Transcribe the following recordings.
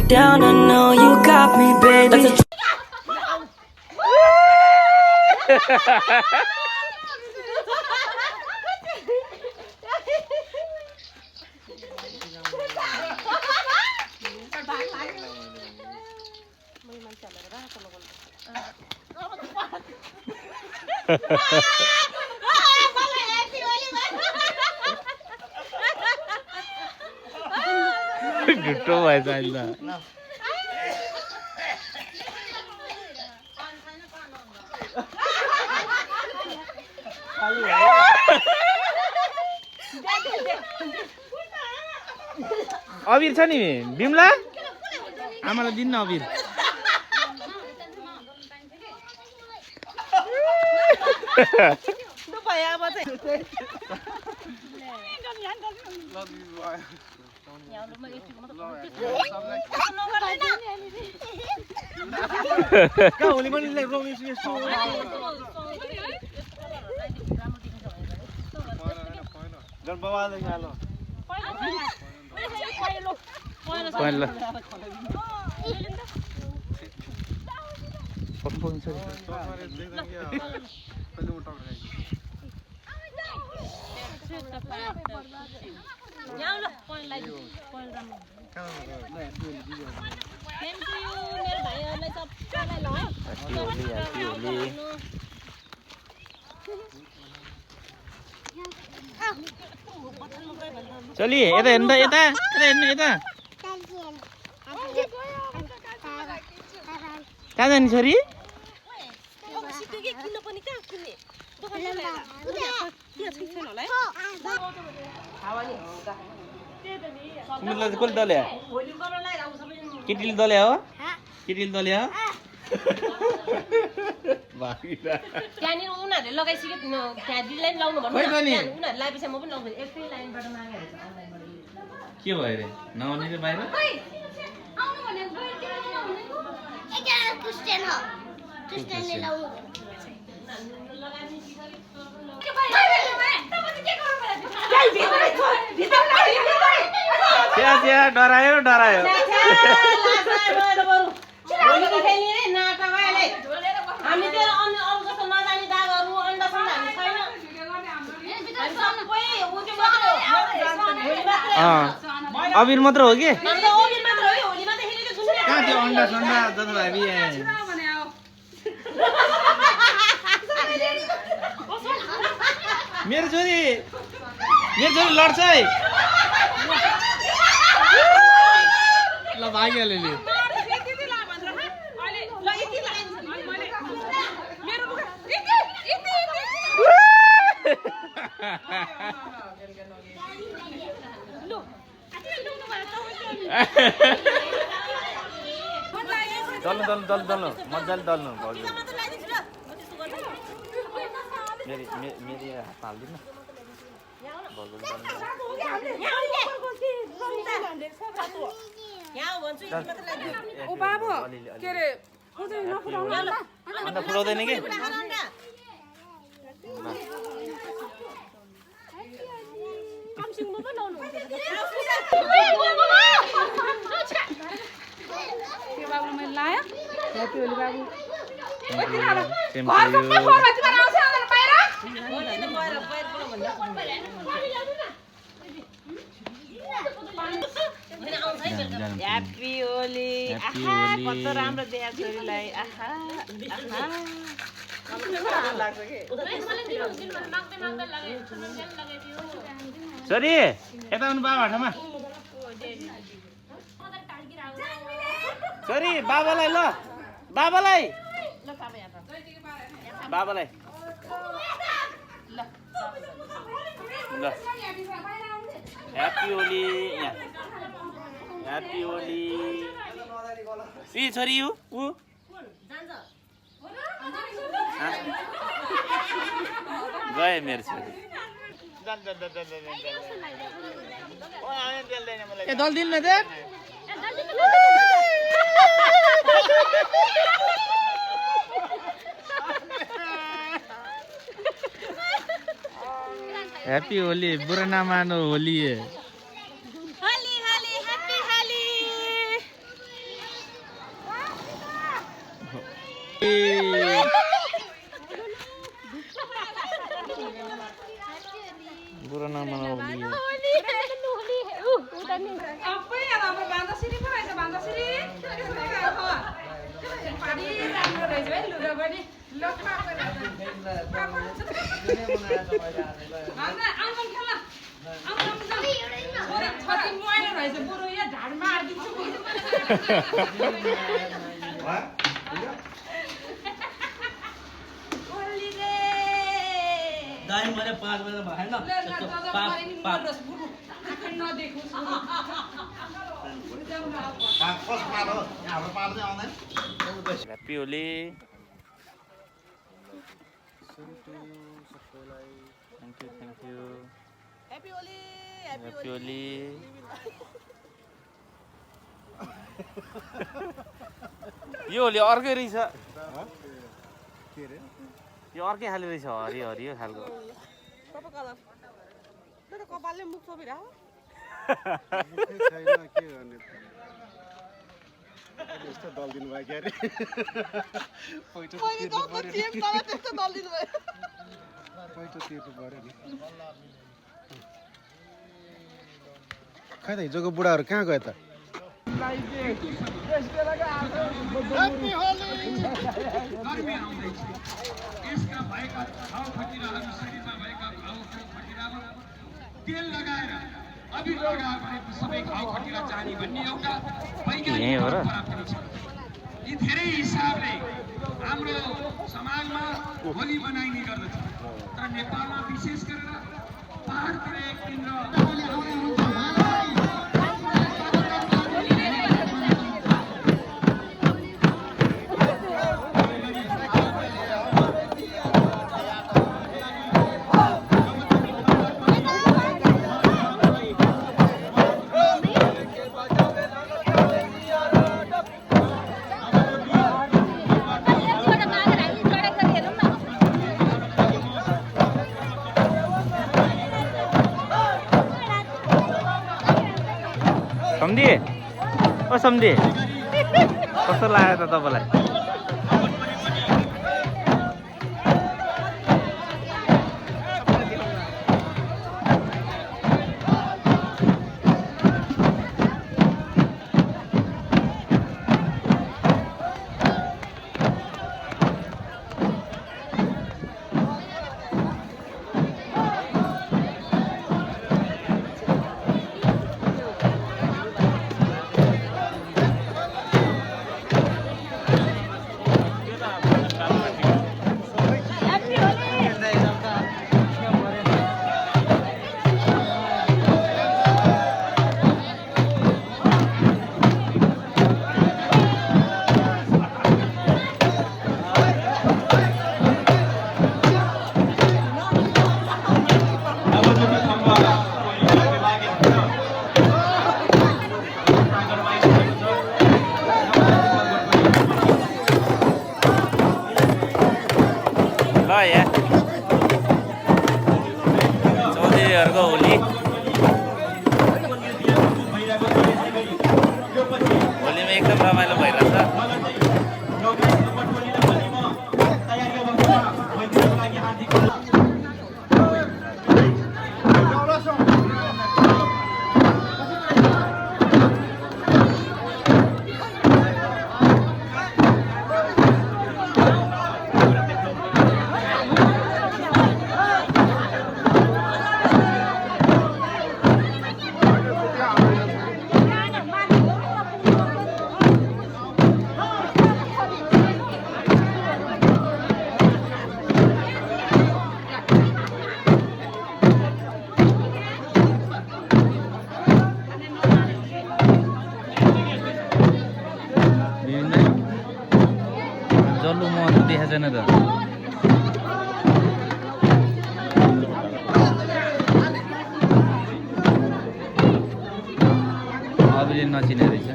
down, I know you got me, baby. ढुट्टो भएछ अहिले त अबिर छ नि बिमला आमालाई दिन्न अबिर चली यता हेर्नु त यता हेर्नु यता कहाँ जाने छोरी सुमितलाई कसले दल्या केटीले दल्या हो केटीले दल्या हो त्यहाँनिर उनीहरूले लगाइसक्यो त्यहाँ डिजाइन लाउनु भन्नु उनीहरूले लगाएपछि म पनि लाउँछु एकै लाइनबाट मागेर के भयो रे नआउने रे बाहिर डरायो डरायो अबिर मात्र हो कि कहाँ त्यो अन्डा सन्डा जस्तो भाबी मेरो छोरी लड्छ है ल भागिहाल्यो नि दल्नु मजाले दल्नु मेरी हात हाल्दिनु अन्त फुलाउँदैन कि ह्याप्पी होली कस्तो राम्रो देखा छोरीलाई छोरी यता आउनु बाबा ठाउँमा छोरी बाबालाई ल बाबालाई ल ह्याप्पी होली ह्याप्पी होली ए छोरी ऊ गए मेरो छोरी ए दल दिनु न त हैप्पी होली बुरा ना मानो होली है बुरा नमनाऊ दाइ मैले 5 बजे भएन happy Holi thank you happy Holi यो होली अर्कै रहेछ यो अर्कै खाले रहेछ हरियो हरियो खालको कपालले मुख छोपिरह यस्तो दल दिनुभयो क्या अरे पैसा तिर्नु पऱ्यो नि खै त हिजोको बुढाहरू कहाँ गयो त तेल लगाएर अबिर लगाएर भने सबै घाउ खटिरा जाने भन्ने एउटा यही हो र यी धेरै हिसाबले हाम्रो समाजमा होली मनाइने गर्दछ तर नेपालमा विशेष गरेर पहाडतिर एक केन्द्र सम्धी ओ सम्धी कस्तो लाग्यो त तपाईँलाई चौधरीहरूको होली होलीमा एकदम रमाइलो भइरहेछ जल्लो म देखा छैन त अबले नचिने रहेछ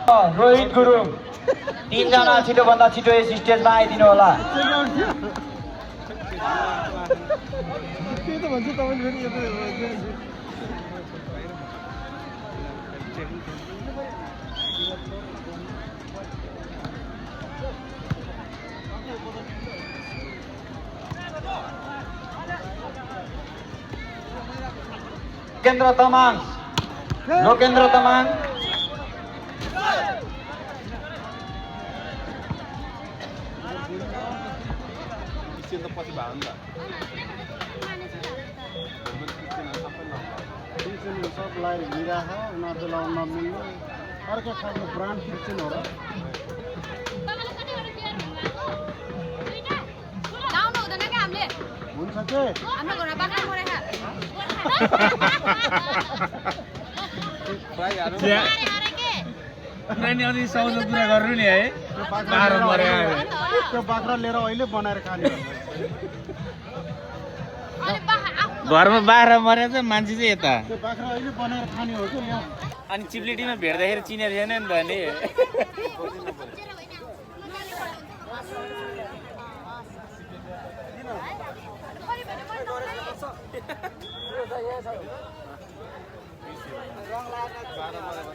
रोहित गुरुङ 3 जना छिटोभन्दा छिटो यस स्टेजमा आइदिनु होला। त्यही त भन्छु तपाईँले फेरि यो त लोकेन्द्र तामाङ पछि भयो नि त सब लाएर हिँडिरहेको छ उनीहरू त लाउन नमिल्ने अर्को खालको ब्रान्ड किचन हो र हुन्छ के सौदा पुरा गर्नु नि है त्यो बाख्रा लिएर अहिले बनाएर खाने घरमा बाह्र मरेछ मान्छे चाहिँ यता त्यो बाख्रा अहिले बनाएर खाने हो कि यहाँ अनि चिप्लिटीमा भेट्दाखेरि चिनेको थिएन नि त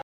नि